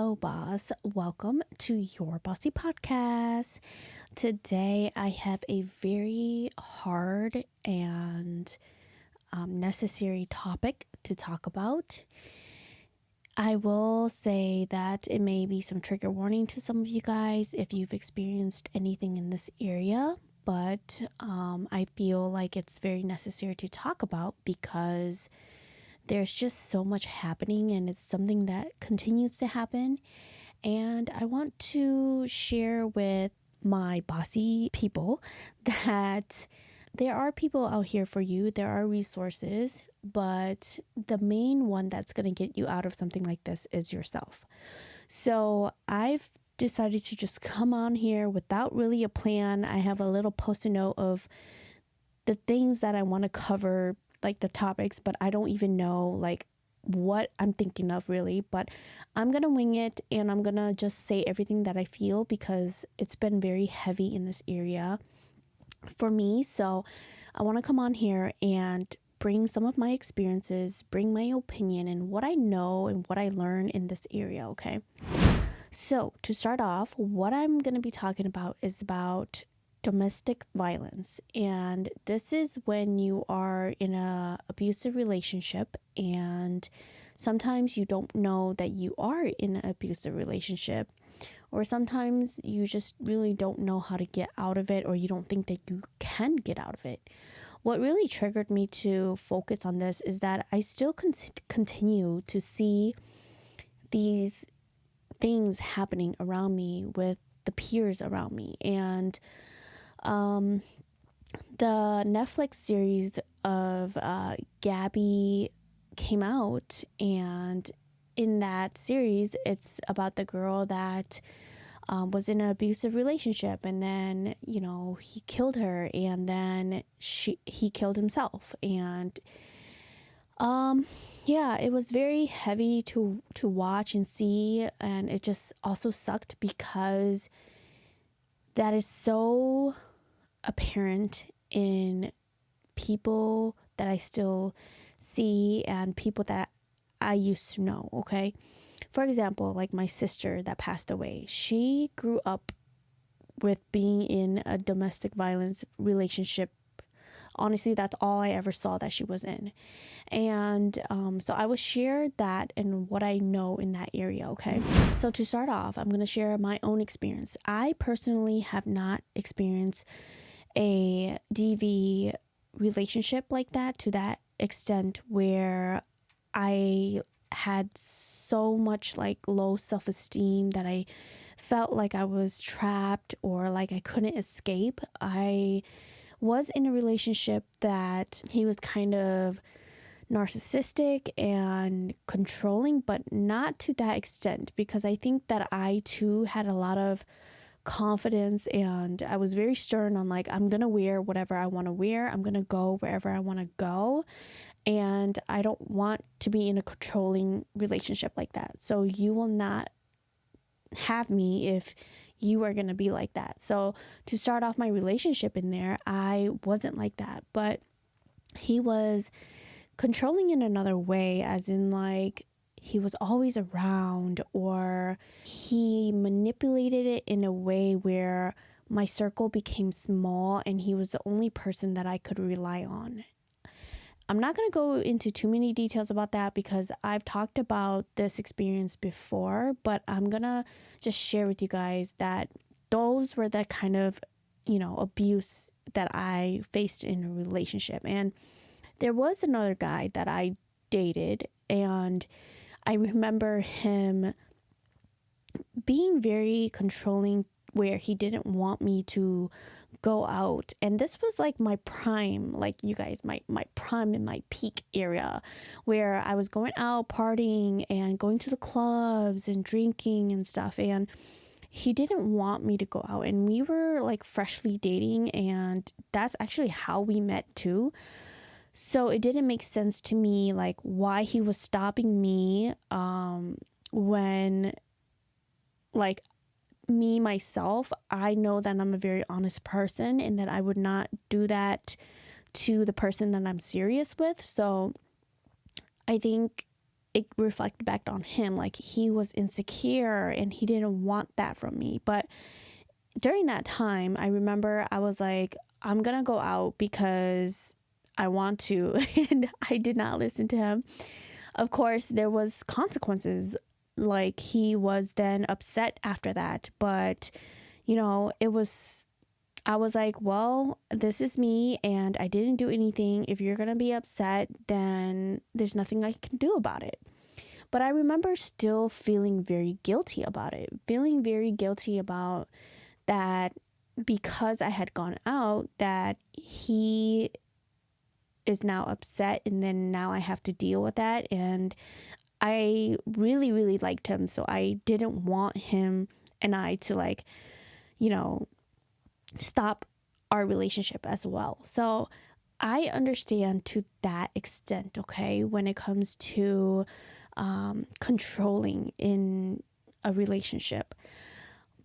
Hello, boss. Welcome to your Bossy Podcast. Today, I have a very hard and necessary topic to talk about. I will say that it may be some trigger warning to some of you guys if you've experienced anything in this area, but I feel like it's very necessary to talk about because there's just so much happening and it's something that continues to happen. And I want to share with my bossy people that there are people out here for you. There are resources, but the main one that's going to get you out of something like this is yourself. So I've decided to just come on here without really a plan. I have a little post-it note of the things that I want to cover, like the topics, but I don't even know like what I'm thinking of really, but I'm gonna wing it and I'm gonna just say everything that I feel because it's been very heavy in this area for me. So I want to come on here and bring some of my experiences, bring my opinion and what I know and what I learned in this area. Okay, so to start off, what I'm gonna be talking about is about domestic violence, and this is when you are in a abusive relationship and sometimes you don't know that you are in an abusive relationship, or sometimes you just really don't know how to get out of it, or you don't think that you can get out of it. What really triggered me to focus on this is that I still continue to see these things happening around me with the peers around me. And the Netflix series of 𝘄𝘄𝘄𝘆 came out, and in that series, it's about the girl that was in an abusive relationship, and then he killed her, and then he killed himself, and yeah, it was very heavy to watch and see, and it just also sucked because that is so apparent in people that I still see and people that I used to know. Okay, for example, like my sister that passed away, she grew up with being in a domestic violence relationship. Honestly, that's all I ever saw that she was in. And so I will share that and what I know in that area. Okay, so to start off, I'm going to share my own experience. I personally have not experienced a DV relationship like that, to that extent where I had so much like low self-esteem that I felt like I was trapped or like I couldn't escape. I was in a relationship that he was kind of narcissistic and controlling, but not to that extent, because I think that I too had a lot of confidence and I was very stern on like, I'm gonna wear whatever I want to wear, I'm gonna go wherever I want to go, and I don't want to be in a controlling relationship like that. So you will not have me if you are gonna be like that. So to start off my relationship in there, I wasn't like that, but he was controlling in another way, as in like he was always around, or he manipulated it in a way where my circle became small and he was the only person that I could rely on. I'm not going to go into too many details about that because I've talked about this experience before, but I'm going to just share with you guys that those were the kind of, abuse that I faced in a relationship. And there was another guy that I dated, and I remember him being very controlling, where he didn't want me to go out. And this was like my prime, like you guys, my prime and my peak area, where I was going out partying and going to the clubs and drinking and stuff. And he didn't want me to go out, and we were like freshly dating, and that's actually how we met too. So it didn't make sense to me like why he was stopping me when like me myself, I know that I'm a very honest person and that I would not do that to the person that I'm serious with. So I think it reflected back on him, like he was insecure and he didn't want that from me. But during that time, I remember I was like, I'm gonna go out because I want to. And I did not listen to him. Of course, there was consequences. Like, he was then upset after that. But, you know, I was like, well, this is me and I didn't do anything. If you're going to be upset, then there's nothing I can do about it. But I remember still feeling very guilty about it, feeling very guilty about that, because I had gone out, that he is now upset and then now I have to deal with that. And I really, really liked him. So I didn't want him and I to, like, you know, stop our relationship as well. So I understand to that extent, okay, when it comes to controlling in a relationship.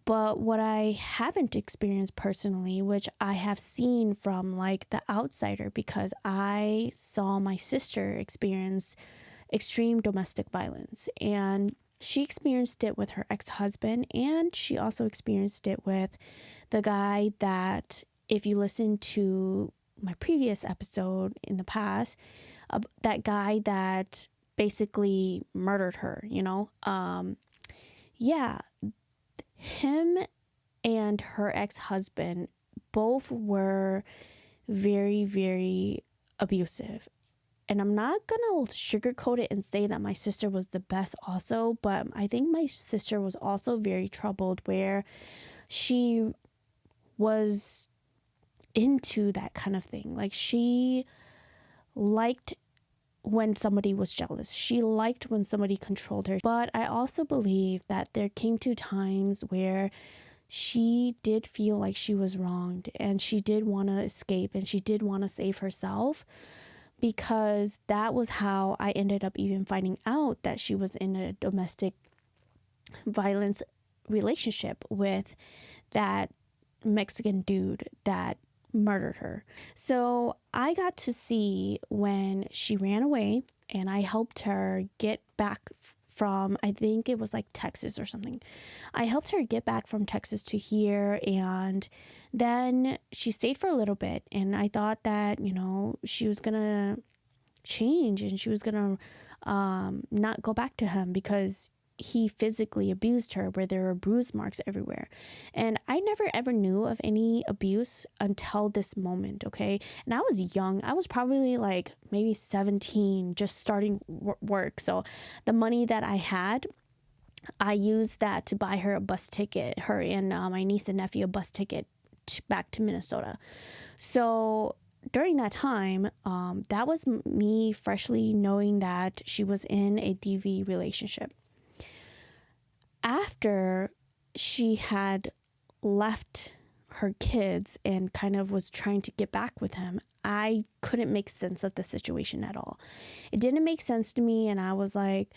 But what I haven't experienced personally, which I have seen from like the outsider, because I saw my sister experience extreme domestic violence, and she experienced it with her ex-husband, and she also experienced it with the guy that, if you listen to my previous episode in the past, that guy that basically murdered her, you know, yeah, him and her ex-husband both were very, very abusive. And I'm not gonna sugarcoat it and say that my sister was the best also, but I think my sister was also very troubled, where she was into that kind of thing. Like, she liked when somebody was jealous. She liked when somebody controlled her. But I also believe that there came to times where she did feel like she was wronged, and she did want to escape, and she did want to save herself, because that was how I ended up even finding out that she was in a domestic violence relationship with that Mexican dude that murdered her. So I got to see when she ran away, and I helped her get back from, I think it was like Texas or something. I helped her get back from Texas to here, and then she stayed for a little bit, and I thought that, you know, she was gonna change and she was gonna not go back to him, because he physically abused her, where there were bruise marks everywhere. And I never ever knew of any abuse until this moment, okay? And I was young. I was probably like maybe 17, just starting work. So the money that I had, I used that to buy her a bus ticket, her and my niece and nephew a bus ticket back to Minnesota. So during that time, that was me freshly knowing that she was in a DV relationship. After she had left her kids and kind of was trying to get back with him, I couldn't make sense of the situation at all. It didn't make sense to me, and I was like,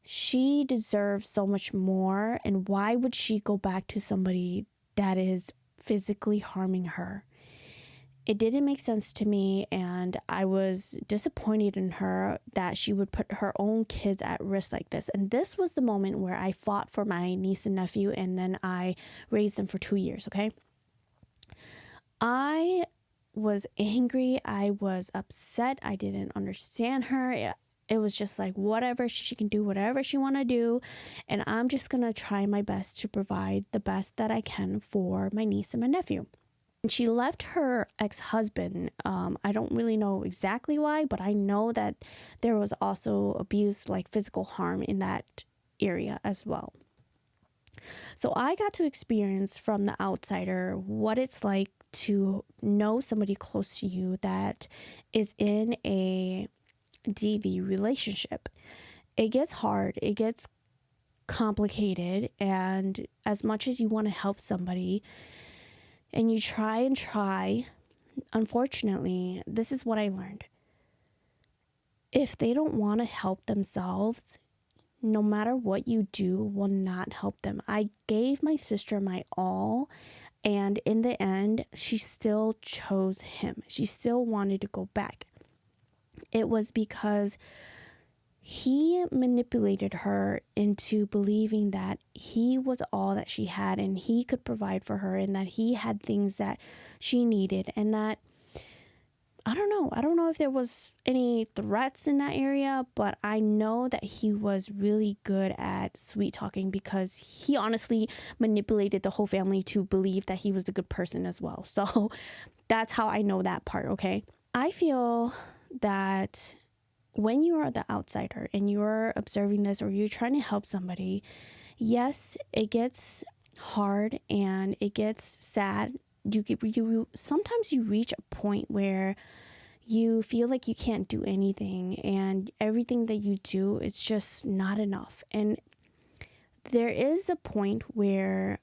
she deserves so much more, and why would she go back to somebody that is physically harming her? It didn't make sense to me, and I was disappointed in her that she would put her own kids at risk like this. And this was the moment where I fought for my niece and nephew, and then I raised them for 2 years, okay? I was angry. I was upset. I didn't understand her. It was just like, whatever, she can do whatever she want to do, and I'm just going to try my best to provide the best that I can for my niece and my nephew. She left her ex-husband. I don't really know exactly why, but I know that there was also abuse, like physical harm in that area as well. So I got to experience from the outsider what it's like to know somebody close to you that is in a DV relationship. It gets hard. It gets complicated. And as much as you want to help somebody, and you try and try, unfortunately, this is what I learned. If they don't want to help themselves, no matter what you do will not help them. I gave my sister my all, and in the end, she still chose him. She still wanted to go back. It was because he manipulated her into believing that he was all that she had and he could provide for her and that he had things that she needed, and that I don't know if there was any threats in that area, but I know that he was really good at sweet talking because he honestly manipulated the whole family to believe that he was a good person as well. So that's how I know that part, okay? I feel that when you are the outsider and you're observing this or you're trying to help somebody, yes, it gets hard and it gets sad. Sometimes you reach a point where you feel like you can't do anything and everything that you do is just not enough. And there is a point where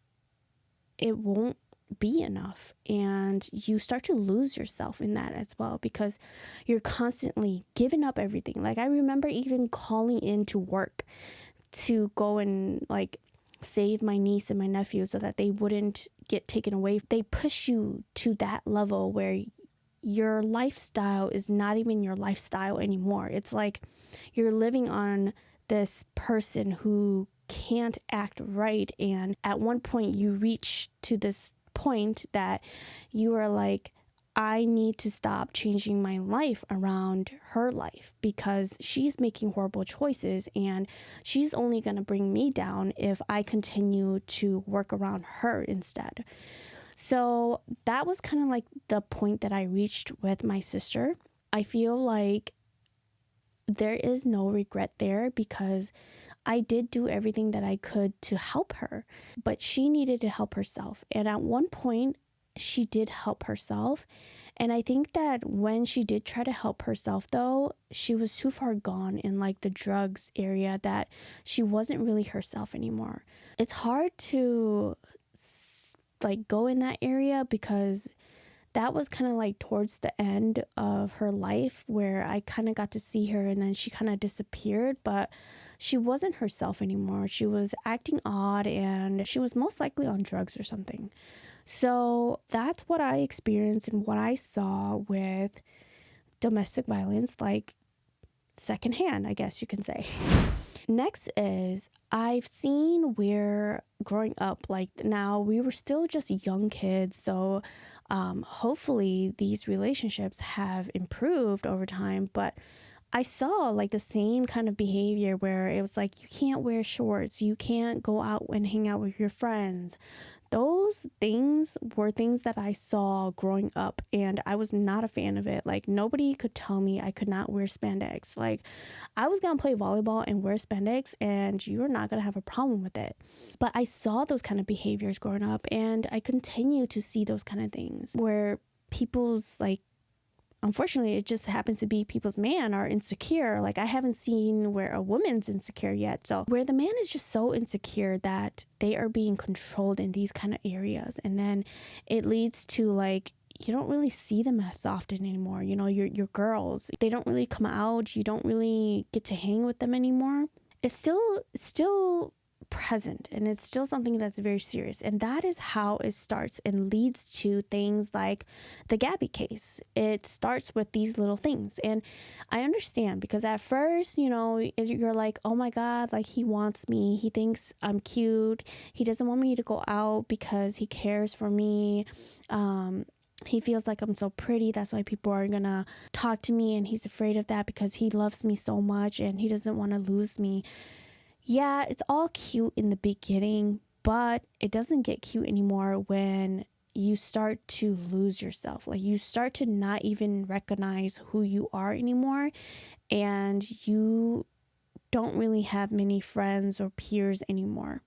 it won't be enough and you start to lose yourself in that as well because you're constantly giving up everything. Like I remember even calling in to work to go and like save my niece and my nephew so that they wouldn't get taken away. They push you to that level where your lifestyle is not even your lifestyle anymore. It's like you're living on this person who can't act right. And at one point you reach to this point that you are like, I need to stop changing my life around her life because she's making horrible choices and she's only going to bring me down if I continue to work around her instead. So that was kind of like the point that I reached with my sister. I feel like there is no regret there because I did do everything that I could to help her, but she needed to help herself. And at one point, she did help herself. And I think that when she did try to help herself, though, she was too far gone in like the drugs area that she wasn't really herself anymore. It's hard to like go in that area because that was kind of like towards the end of her life where I kind of got to see her and then she kind of disappeared, but she wasn't herself anymore. She was acting odd and she was most likely on drugs or something. So that's what I experienced and what I saw with domestic violence, like secondhand, I guess you can say. Next is I've seen where growing up, like now we were still just young kids. So hopefully these relationships have improved over time. But I saw like the same kind of behavior where it was like, you can't wear shorts. You can't go out and hang out with your friends. Those things were things that I saw growing up and I was not a fan of it. Like nobody could tell me I could not wear spandex. Like I was going to play volleyball and wear spandex and you're not going to have a problem with it. But I saw those kind of behaviors growing up and I continue to see those kind of things where people's like, unfortunately, it just happens to be people's man are insecure. Like I haven't seen where a woman's insecure yet. So where the man is just so insecure that they are being controlled in these kind of areas. And then it leads to like, you don't really see them as often anymore. You know, your girls, they don't really come out. You don't really get to hang with them anymore. It's still present and it's still something that's very serious, and that is how it starts and leads to things like the 𝘄𝗄𝗄𝗏 case. It starts with these little things, and I understand because at first, you know, you're like, oh my god, like he wants me, he thinks I'm cute, he doesn't want me to go out because he cares for me, he feels like I'm so pretty, that's why people are gonna talk to me, and he's afraid of that because he loves me so much and he doesn't want to lose me. Yeah, it's all cute in the beginning, but it doesn't get cute anymore when you start to lose yourself. Like you start to not even recognize who you are anymore, and you don't really have many friends or peers anymore.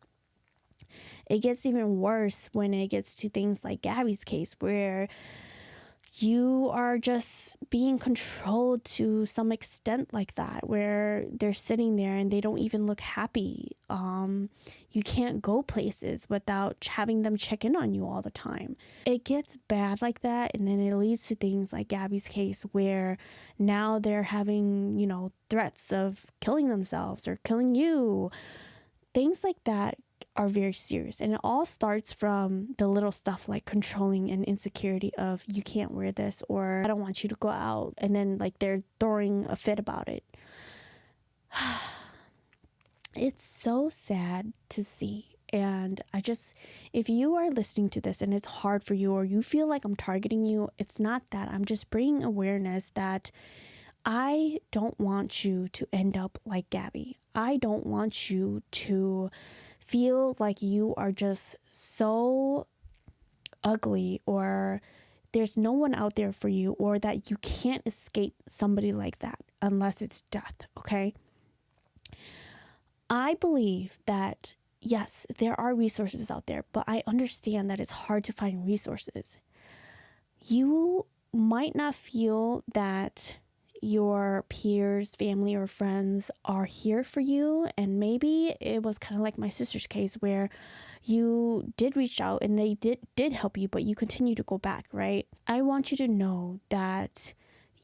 It gets even worse when it gets to things like 𝘄𝗄𝗄𝗏's case, where you are just being controlled to some extent like that, where they're sitting there and they don't even look happy. You can't go places without having them check in on you all the time. It gets bad like that, and then it leads to things like 𝘄𝗄𝗄𝗏's case, where now they're having, you know, threats of killing themselves or killing you. Things like that are very serious, and it all starts from the little stuff like controlling and insecurity of you can't wear this, or I don't want you to go out, and then like they're throwing a fit about it. It's so sad to see. And if you are listening to this and it's hard for you, or you feel like I'm targeting you, it's not that. I'm just bringing awareness that I don't want you to end up like Gabby. I don't want you to feel like you are just so ugly, or there's no one out there for you, or that you can't escape somebody like that unless it's death, okay? I believe that, yes, there are resources out there, but I understand that it's hard to find resources. You might not feel that your peers, family, or friends are here for you. And maybe it was kind of like my sister's case, where you did reach out and they did help you, but you continue to go back, right? I want you to know that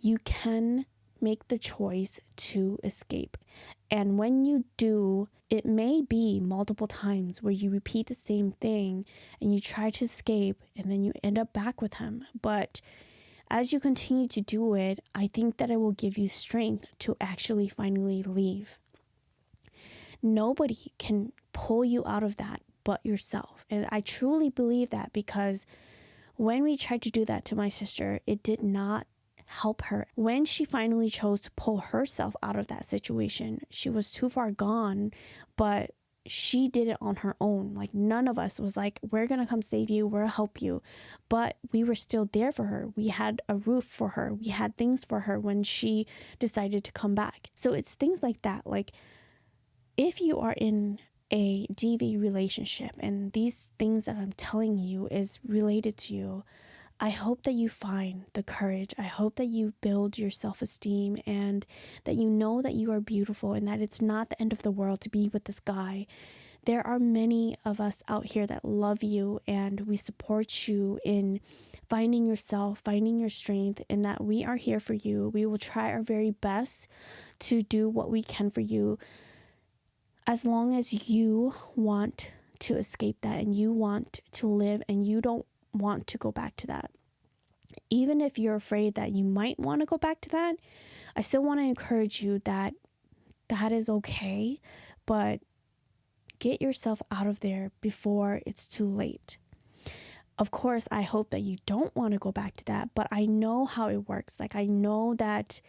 you can make the choice to escape. And when you do, it may be multiple times where you repeat the same thing and you try to escape and then you end up back with him. But as you continue to do it, I think that it will give you strength to actually finally leave. Nobody can pull you out of that but yourself. And I truly believe that, because when we tried to do that to my sister, it did not help her. When she finally chose to pull herself out of that situation, she was too far gone, but she did it on her own. Like, none of us was like, we're gonna come save you, we'll help you. But we were still there for her. We had a roof for her. We had things for her when she decided to come back. So it's things like that. Like, if you are in a DV relationship and these things that I'm telling you is related to you, I hope that you find the courage. I hope that you build your self-esteem, and that you know that you are beautiful, and that it's not the end of the world to be with this guy. There are many of us out here that love you, and we support you in finding yourself, finding your strength, and that we are here for you. We will try our very best to do what we can for you, as long as you want to escape that and you want to live and you don't want to go back to that. Even if you're afraid that you might want to go back to that, I still want to encourage you that that is okay, but get yourself out of there before it's too late. Of course, I hope that you don't want to go back to that, but I know how it works. Like, I know that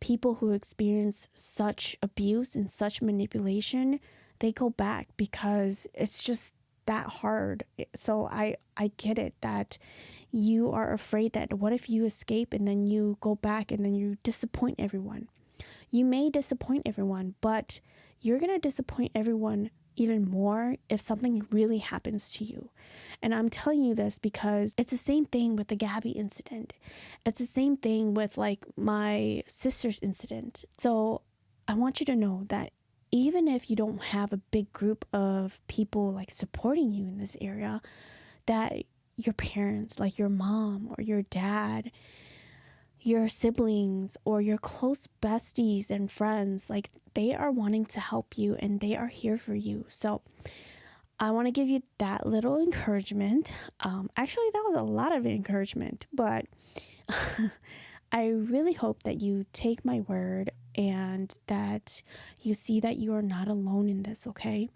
people who experience such abuse and such manipulation, they go back because it's just that hard. So I get it that you are afraid that what if you escape and then you go back and then you disappoint everyone. You may disappoint everyone, but you're going to disappoint everyone even more if something really happens to you. And I'm telling you this because it's the same thing with the Gabby incident. It's the same thing with like my sister's incident. So I want you to know that even if you don't have a big group of people like supporting you in this area, that your parents, like your mom or your dad, your siblings, or your close besties and friends, like they are wanting to help you and they are here for you. So I want to give you that little encouragement. Actually, that was a lot of encouragement, but I really hope that you take my word and that you see that you are not alone in this, okay?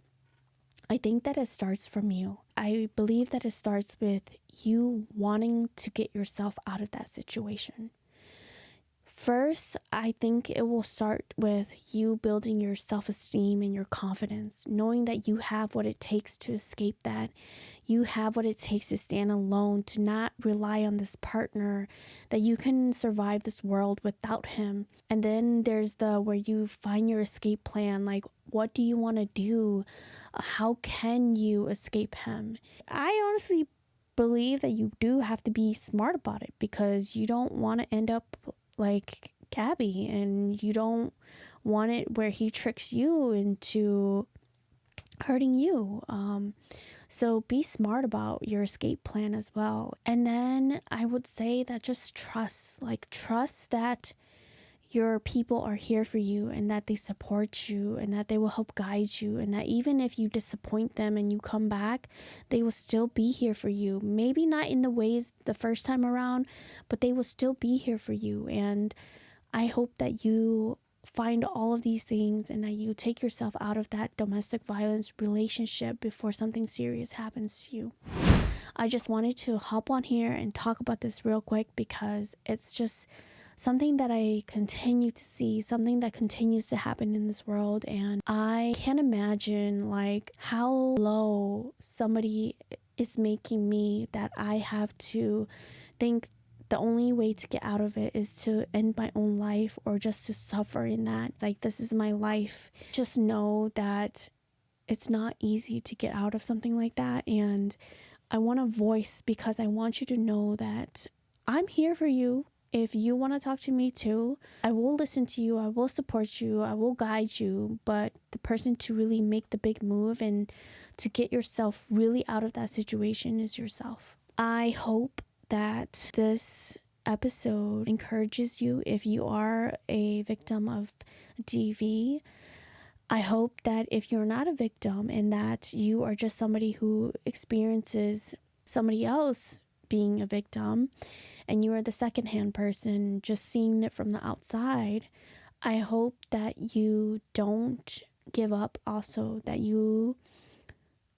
I think that it starts from you. I believe that it starts with you wanting to get yourself out of that situation. First, I think it will start with you building your self-esteem and your confidence, knowing that you have what it takes to escape that. You have what it takes to stand alone, to not rely on this partner, that you can survive this world without him. And then there's where you find your escape plan, like what do you want to do? How can you escape him? I honestly believe that you do have to be smart about it, because you don't want to end up like Gabby, and you don't want it where he tricks you into hurting you. So be smart about your escape plan as well. And then I would say that just trust that your people are here for you, and that they support you, and that they will help guide you, and that even if you disappoint them and you come back, they will still be here for you. Maybe not in the ways the first time around, but they will still be here for you. And I hope that you find all of these things and that you take yourself out of that domestic violence relationship before something serious happens to you. I just wanted to hop on here and talk about this real quick because it's just something that I continue to see, something that continues to happen in this world, and I can't imagine like how low somebody is making me that I have to think the only way to get out of it is to end my own life or just to suffer in that. Like, this is my life. Just know that it's not easy to get out of something like that. And I want to voice because I want you to know that I'm here for you. If you want to talk to me too, I will listen to you. I will support you. I will guide you. But the person to really make the big move and to get yourself really out of that situation is yourself. I hope that this episode encourages you if you are a victim of DV. I hope that if you're not a victim and that you are just somebody who experiences somebody else being a victim and you are the secondhand person just seeing it from the outside, I hope that you don't give up, also that you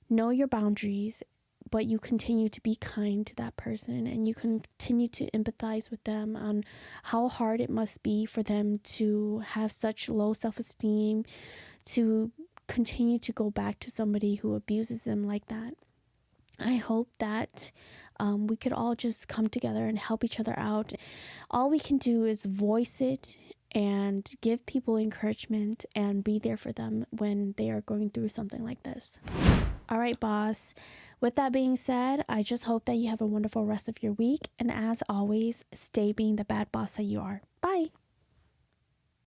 know your boundaries, but you continue to be kind to that person and you continue to empathize with them on how hard it must be for them to have such low self-esteem, to continue to go back to somebody who abuses them like that. I hope that we could all just come together and help each other out. All we can do is voice it and give people encouragement and be there for them when they are going through something like this. All right, boss. With that being said, I just hope that you have a wonderful rest of your week. And as always, stay being the bad boss that you are. Bye.